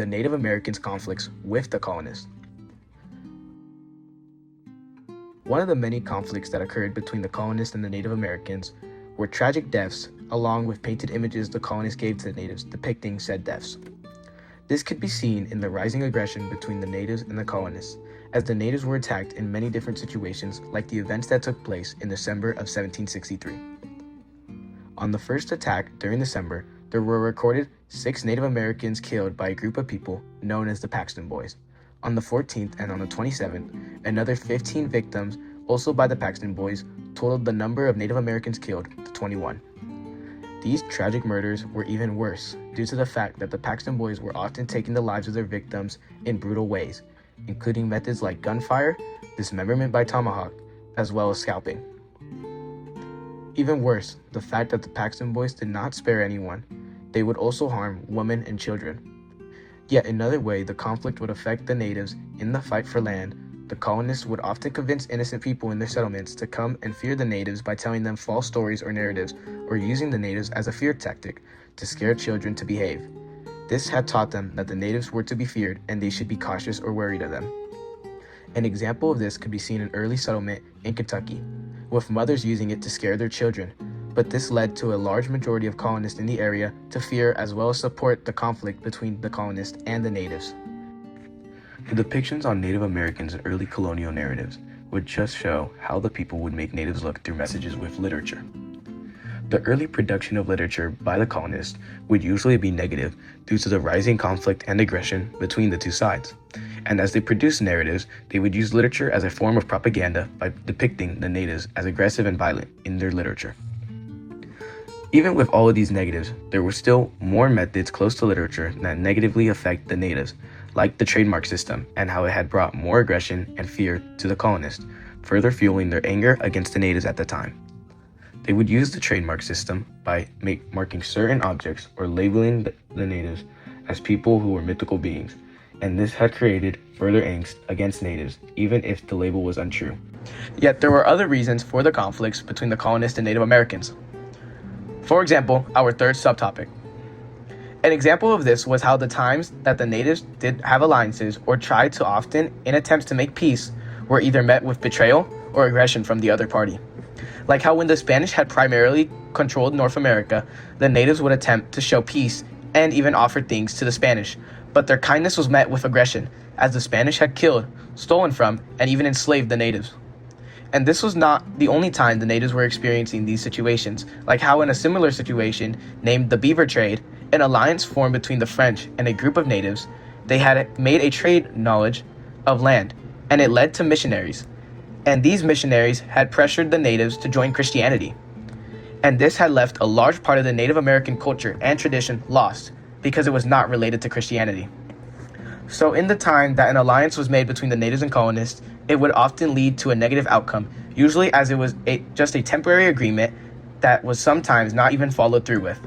the Native Americans' conflicts with the colonists. One of the many conflicts that occurred between the colonists and the Native Americans were tragic deaths, along with painted images the colonists gave to the natives depicting said deaths. This could be seen in the rising aggression between the natives and the colonists, as the natives were attacked in many different situations, like the events that took place in December of 1763. On the first attack during December, there were recorded 6 Native Americans killed by a group of people known as the Paxton Boys. On the 14th and on the 27th, another 15 victims, also by the Paxton Boys, totaled the number of Native Americans killed to 21. These tragic murders were even worse due to the fact that the Paxton Boys were often taking the lives of their victims in brutal ways, including methods like gunfire, dismemberment by tomahawk, as well as scalping. Even worse, the fact that the Paxton Boys did not spare anyone. They would also harm women and children. Yet another way the conflict would affect the natives in the fight for land, the colonists would often convince innocent people in their settlements to come and fear the natives by telling them false stories or narratives, or using the natives as a fear tactic to scare children to behave. This had taught them that the natives were to be feared and they should be cautious or worried of them. An example of this could be seen in early settlement in Kentucky, with mothers using it to scare their children, but this led to a large majority of colonists in the area to fear as well as support the conflict between the colonists and the natives. The depictions on Native Americans in early colonial narratives would just show how the people would make natives look through messages with literature. The early production of literature by the colonists would usually be negative due to the rising conflict and aggression between the two sides. And as they produced narratives, they would use literature as a form of propaganda by depicting the natives as aggressive and violent in their literature. Even with all of these negatives, there were still more methods close to literature that negatively affect the natives, like the trademark system and how it had brought more aggression and fear to the colonists, further fueling their anger against the natives at the time. They would use the trademark system by marking certain objects or labeling the natives as people who were mythical beings, and this had created further angst against natives, even if the label was untrue. Yet there were other reasons for the conflicts between the colonists and Native Americans. For example, our third subtopic. An example of this was how the times that the natives did have alliances or tried to often, in attempts to make peace, were either met with betrayal or aggression from the other party. Like how when the Spanish had primarily controlled North America, the natives would attempt to show peace and even offer things to the Spanish, but their kindness was met with aggression, as the Spanish had killed, stolen from, and even enslaved the natives. And this was not the only time the natives were experiencing these situations, like how in a similar situation, named the Beaver Trade, an alliance formed between the French and a group of natives. They had made a trade knowledge of land, and it led to missionaries. And these missionaries had pressured the natives to join Christianity. And this had left a large part of the Native American culture and tradition lost, because it was not related to Christianity. So in the time that an alliance was made between the natives and colonists, it would often lead to a negative outcome, usually as it was just a temporary agreement that was sometimes not even followed through with.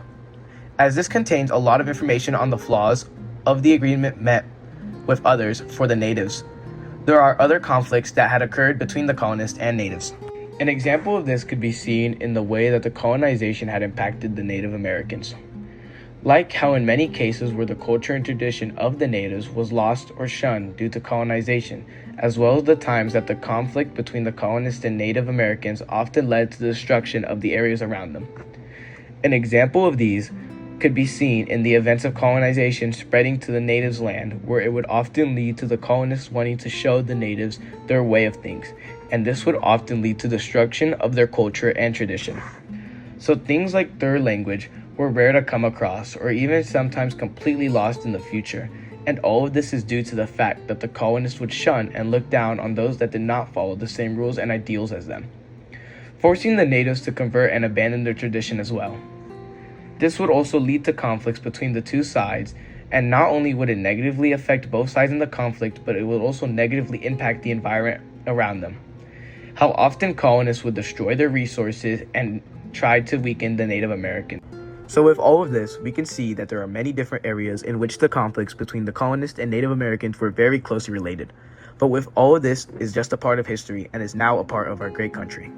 As this contains a lot of information on the flaws of the agreement met with others for the natives, there are other conflicts that had occurred between the colonists and natives. An example of this could be seen in the way that the colonization had impacted the Native Americans. Like how in many cases where the culture and tradition of the natives was lost or shunned due to colonization, as well as the times that the conflict between the colonists and Native Americans often led to the destruction of the areas around them. An example of these could be seen in the events of colonization spreading to the natives' land, where it would often lead to the colonists wanting to show the natives their way of things, and this would often lead to destruction of their culture and tradition. So things like their language were rare to come across, or even sometimes completely lost in the future, and all of this is due to the fact that the colonists would shun and look down on those that did not follow the same rules and ideals as them, forcing the natives to convert and abandon their tradition as well. This would also lead to conflicts between the two sides, and not only would it negatively affect both sides in the conflict, but it would also negatively impact the environment around them. How often colonists would destroy their resources and try to weaken the Native Americans. So with all of this, we can see that there are many different areas in which the conflicts between the colonists and Native Americans were very closely related. But with all of this is just a part of history and is now a part of our great country.